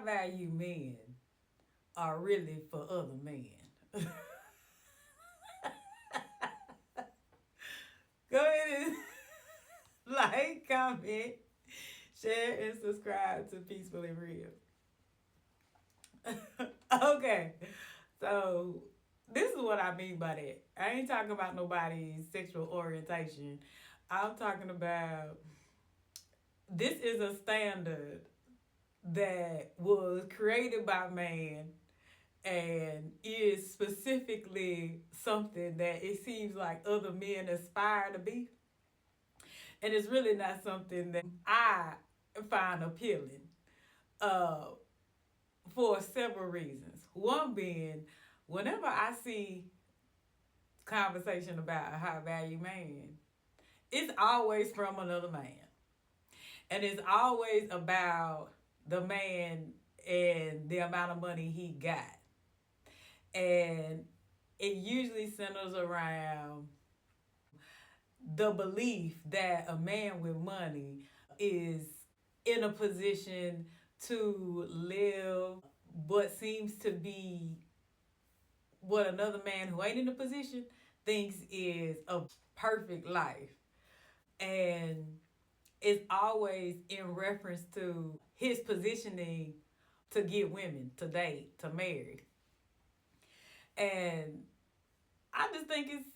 high value men are really for other men. Go ahead and like, comment, share, and subscribe to Peaceful and Real. Okay, so this is what I mean by that. I ain't talking about nobody's sexual orientation. I'm talking about this is a standard that was created by man and is specifically something that it seems like other men aspire to be. And it's really not something that I find appealing uh, for several reasons. One being, whenever I see conversation about a high value man, it's always from another man. And it's always about the man and the amount of money he got. And it usually centers around the belief that a man with money is in a position to live what seems to be what another man who ain't in a position thinks is a perfect life. And it's always in reference to his positioning to get women, to date, to marry. And I just think it's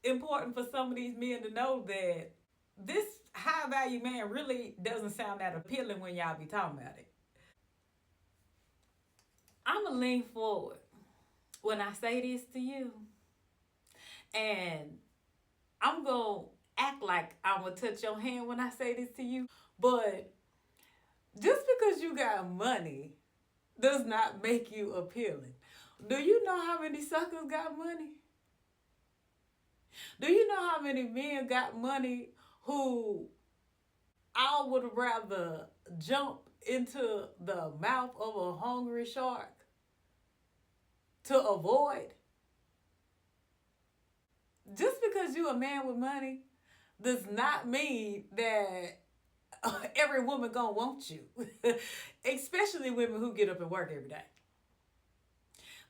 important for some of these men to know that this high value man really doesn't sound that appealing when y'all be talking about it. I'm going to lean forward when I say this to you. And I'm going to act like I'm going to touch your hand when I say this to you. But just because you got money does not make you appealing. Do you know how many suckers got money? Do you know how many men got money who I would rather jump into the mouth of a hungry shark to avoid? Just because you're a man with money does not mean that every woman gonna want you. Especially women who get up and work every day.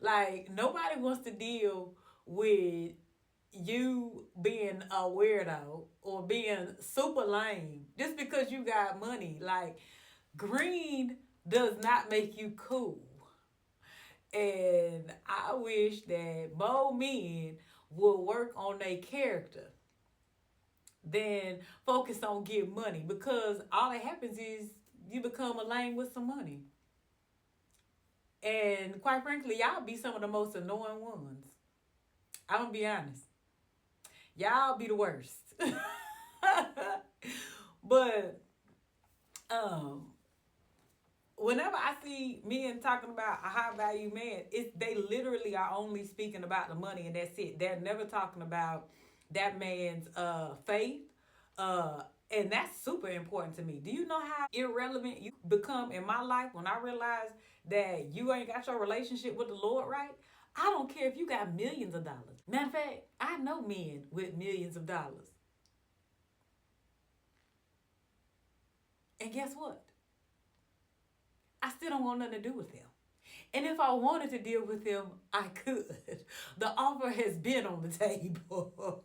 Like, nobody wants to deal with you being a weirdo or being super lame just because you got money. Like, green does not make you cool. And I wish that more men would work on their character than focus on getting money, because all that happens is you become a lame with some money. And quite frankly, y'all be some of the most annoying ones. I'm gonna be honest. Y'all be the worst. But whenever I see men talking about a high value man, they literally are only speaking about the money and that's it. They're never talking about that man's faith. And that's super important to me. Do you know how irrelevant you become in my life when I realize that you ain't got your relationship with the Lord right? I don't care if you got millions of dollars. Matter of fact, I know men with millions of dollars. And guess what? I still don't want nothing to do with them. And if I wanted to deal with them, I could. The offer has been on the table.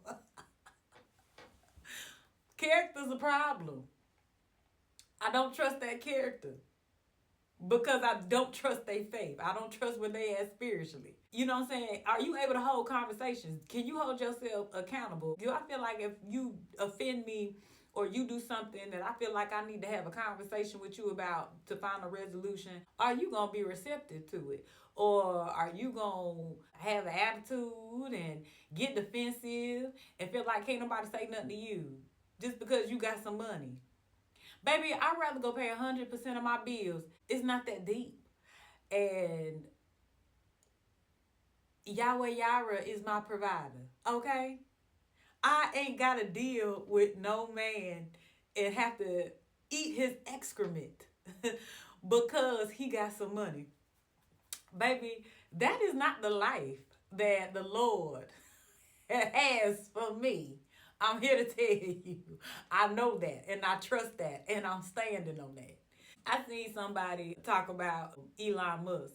Character's a problem. I don't trust that character because I don't trust their faith. I don't trust where they at spiritually. You know what I'm saying? Are you able to hold conversations? Can you hold yourself accountable? Do I feel like if you offend me or you do something that I feel like I need to have a conversation with you about to find a resolution, are you going to be receptive to it? Or are you going to have an attitude and get defensive and feel like can't nobody say nothing to you just because you got some money? Baby, I'd rather go pay 100% of my bills. It's not that deep. And Yahweh Yara is my provider, okay? I ain't got to deal with no man and have to eat his excrement because he got some money. Baby, that is not the life that the Lord has for me. I'm here to tell you, I know that and I trust that and I'm standing on that. I seen somebody talk about Elon Musk,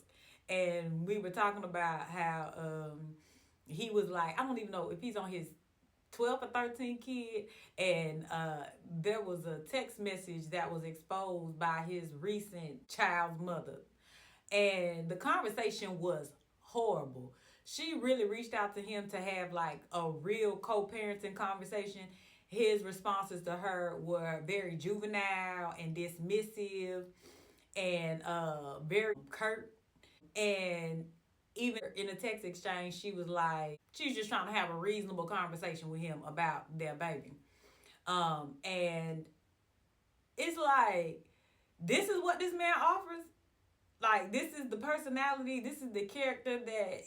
and we were talking about how he was like, I don't even know if he's on his 12 or 13 kid, and there was a text message that was exposed by his recent child's mother, and the conversation was horrible. She really reached out to him to have like a real co-parenting conversation. His responses to her were very juvenile and dismissive and very curt. And even in a text exchange, she was like, she was just trying to have a reasonable conversation with him about their baby. And it's like, this is what this man offers. Like, this is the personality, this is the character that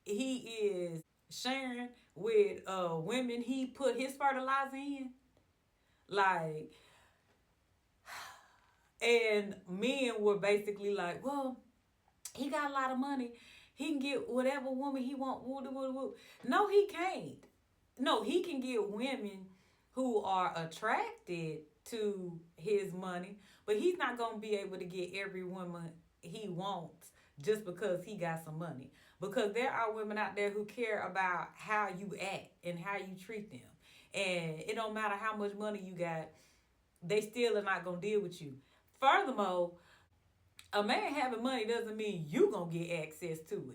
he is sharing with women he put his fertilizer in. Like, and men were basically like, well, he got a lot of money. He can get whatever woman he want. Woo, woo, woo. No, he can't. No, he can get women who are attracted to his money, but he's not gonna be able to get every woman he wants just because he got some money. Because there are women out there who care about how you act and how you treat them. And it don't matter how much money you got, they still are not gonna deal with you. Furthermore, a man having money doesn't mean you gonna get access to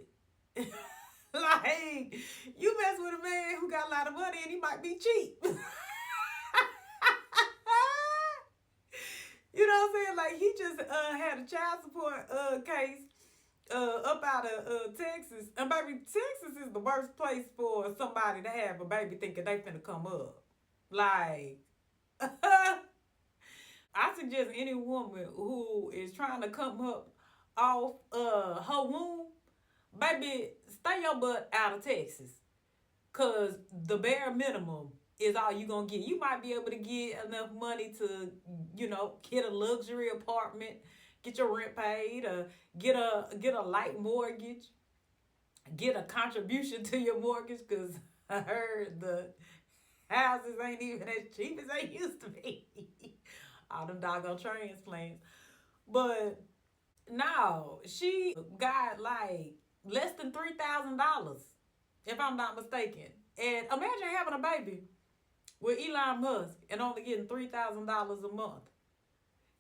it. Like, you mess with a man who got a lot of money and he might be cheap. You know what I'm saying? Like, he just had a child support case up out of Texas. And baby, Texas is the worst place for somebody to have a baby thinking they finna come up. Like, I suggest any woman who is trying to come up off her womb, baby, stay your butt out of Texas. Cause the bare minimum is all you gonna get. You might be able to get enough money to, get a luxury apartment, get your rent paid, or get a light mortgage, get a contribution to your mortgage. Cause I heard the houses ain't even as cheap as they used to be. All them doggone transplants. But no, she got like less than $3,000, if I'm not mistaken. And imagine having a baby with Elon Musk and only getting $3,000 a month.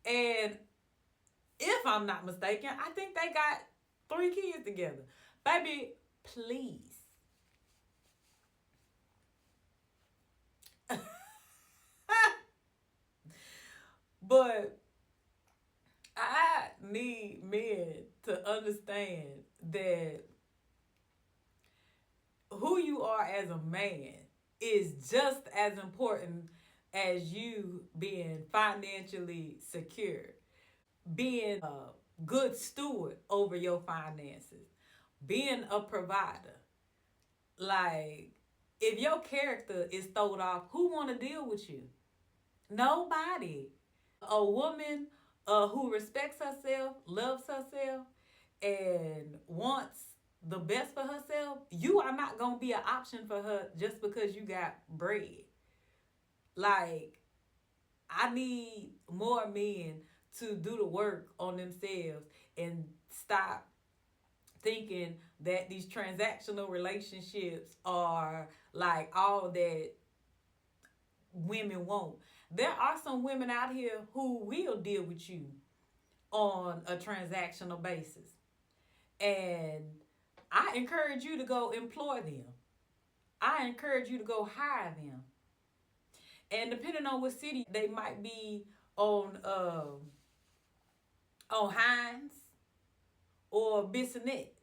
And if I'm not mistaken, I think they got 3 kids together. Baby, please. But I need men to understand that who you are as a man is just as important as you being financially secure, being a good steward over your finances, being a provider. Like, if your character is thrown off, who want to deal with you? Nobody. A woman who respects herself, loves herself, and wants the best for herself, you are not going to be an option for her just because you got bread. Like, I need more men to do the work on themselves and stop thinking that these transactional relationships are like all that women want. There are some women out here who will deal with you on a transactional basis. And I encourage you to go employ them. I encourage you to go hire them. And depending on what city, they might be on Hines or Bissonnette.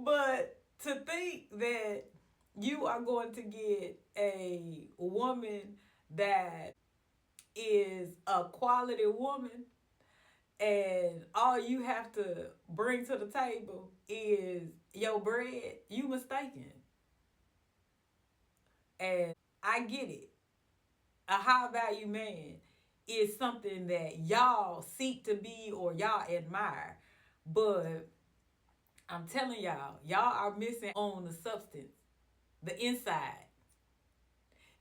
But to think that you are going to get a woman that is a quality woman and all you have to bring to the table is your bread, you mistaken. And I get it. A high value man is something that y'all seek to be or y'all admire. But I'm telling y'all are missing on the substance, the inside.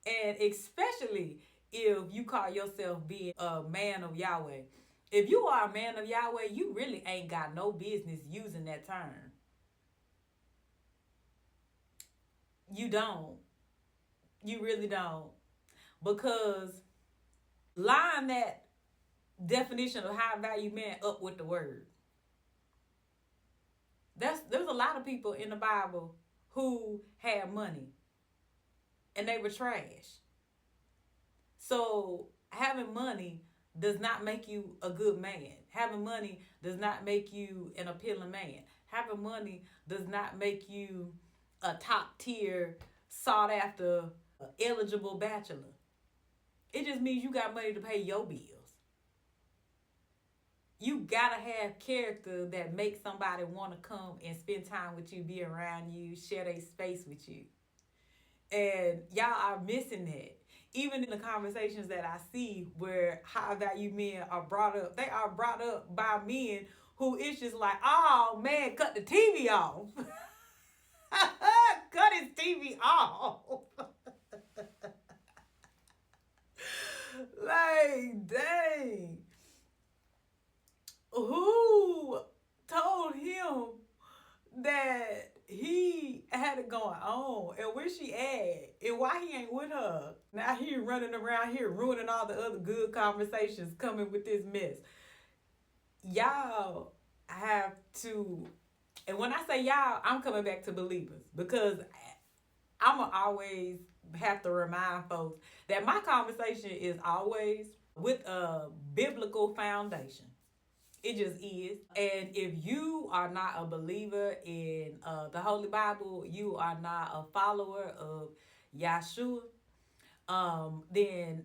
And especially if you call yourself being a man of Yahweh. If you are a man of Yahweh, you really ain't got no business using that term. You don't. You really don't. Because line that definition of high value man up with the word. There's a lot of people in the Bible who had money and they were trash. So having money does not make you a good man. Having money does not make you an appealing man. Having money does not make you a top tier, sought after, eligible bachelor. It just means you got money to pay your bills. You gotta have character that makes somebody want to come and spend time with you, be around you, share their space with you. And y'all are missing that. Even in the conversations that I see where high value men are brought up, they are brought up by men who it's just like, oh man, cut the TV off. Cut his TV off. Like, dang. Who told him that he had it going on and where she at and why he ain't with her? Now he running around here ruining all the other good conversations coming with this mess. Y'all have to, and when I say y'all, I'm coming back to believers because I'm going to always have to remind folks that my conversation is always with a biblical foundation. It just is. And if you are not a believer in the Holy Bible, you are not a follower of Yahshua, then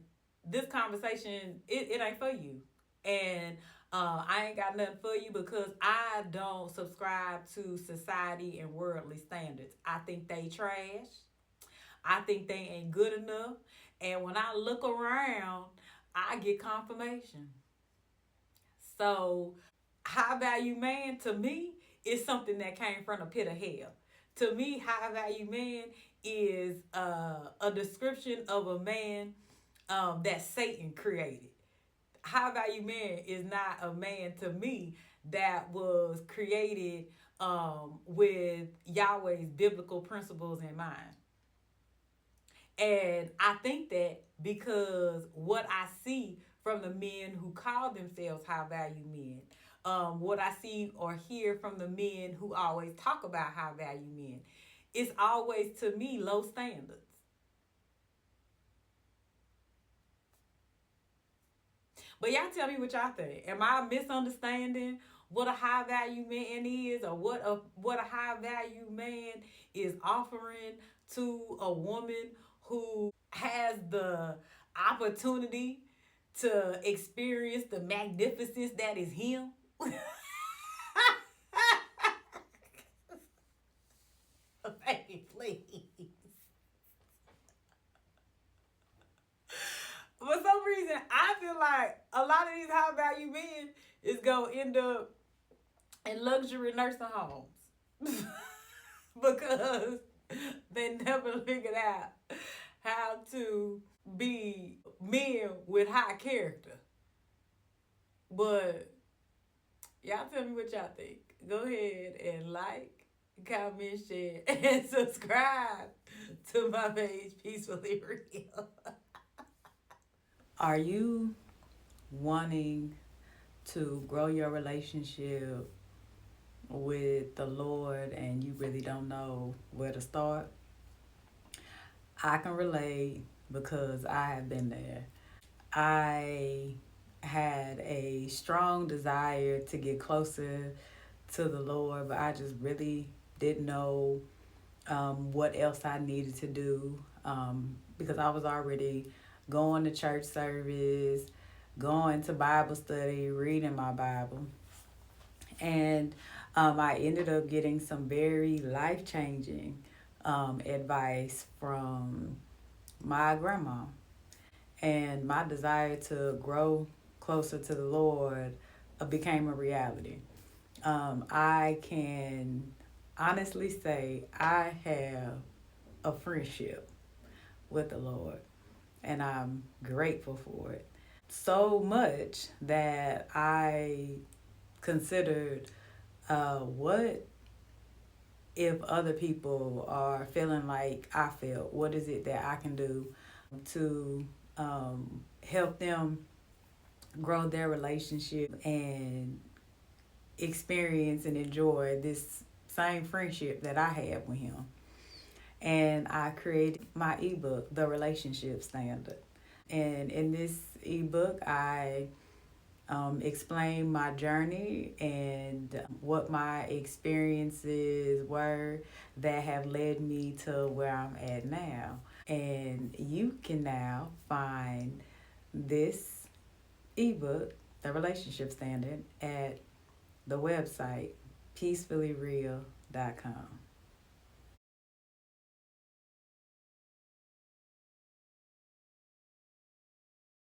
this conversation, it ain't for you. And I ain't got nothing for you because I don't subscribe to society and worldly standards. I think they trash. I think they ain't good enough. And when I look around, I get confirmation. So, high value man to me is something that came from the pit of hell. To me, high value man is a description of a man that Satan created. High value man is not a man to me that was created with Yahweh's biblical principles in mind. And I think that because what I see from the men who call themselves high value men, what I see or hear from the men who always talk about high value men, it's always to me low standards. But y'all tell me what y'all think. Am I misunderstanding what a high value man is, or what a high value man is offering to a woman who has the opportunity to experience the magnificence that is him? Baby, please. For some reason, I feel like a lot of these high value men is going to end up in luxury nursing homes because they never figured out how to be men with high character. But y'all tell me what y'all think. Go ahead and like, comment, share, and subscribe to my page, Peacefully Real. Are you wanting to grow your relationship with the Lord and you really don't know where to start? I can relate because I have been there. I had a strong desire to get closer to the Lord, but I just really didn't know what else I needed to do because I was already going to church service, going to Bible study, reading my Bible. And I ended up getting some very life-changing advice from my grandma. And my desire to grow closer to the Lord became a reality. I can honestly say I have a friendship with the Lord, and I'm grateful for it. So much that I considered what if other people are feeling like I felt? What is it that I can do to help them grow their relationship and experience and enjoy this same friendship that I have with him? And I created my ebook, The Relationship Standard. And in this ebook, I explain my journey and what my experiences were that have led me to where I'm at now. And you can now find this ebook, The Relationship Standard, at the website peacefullyreal.com.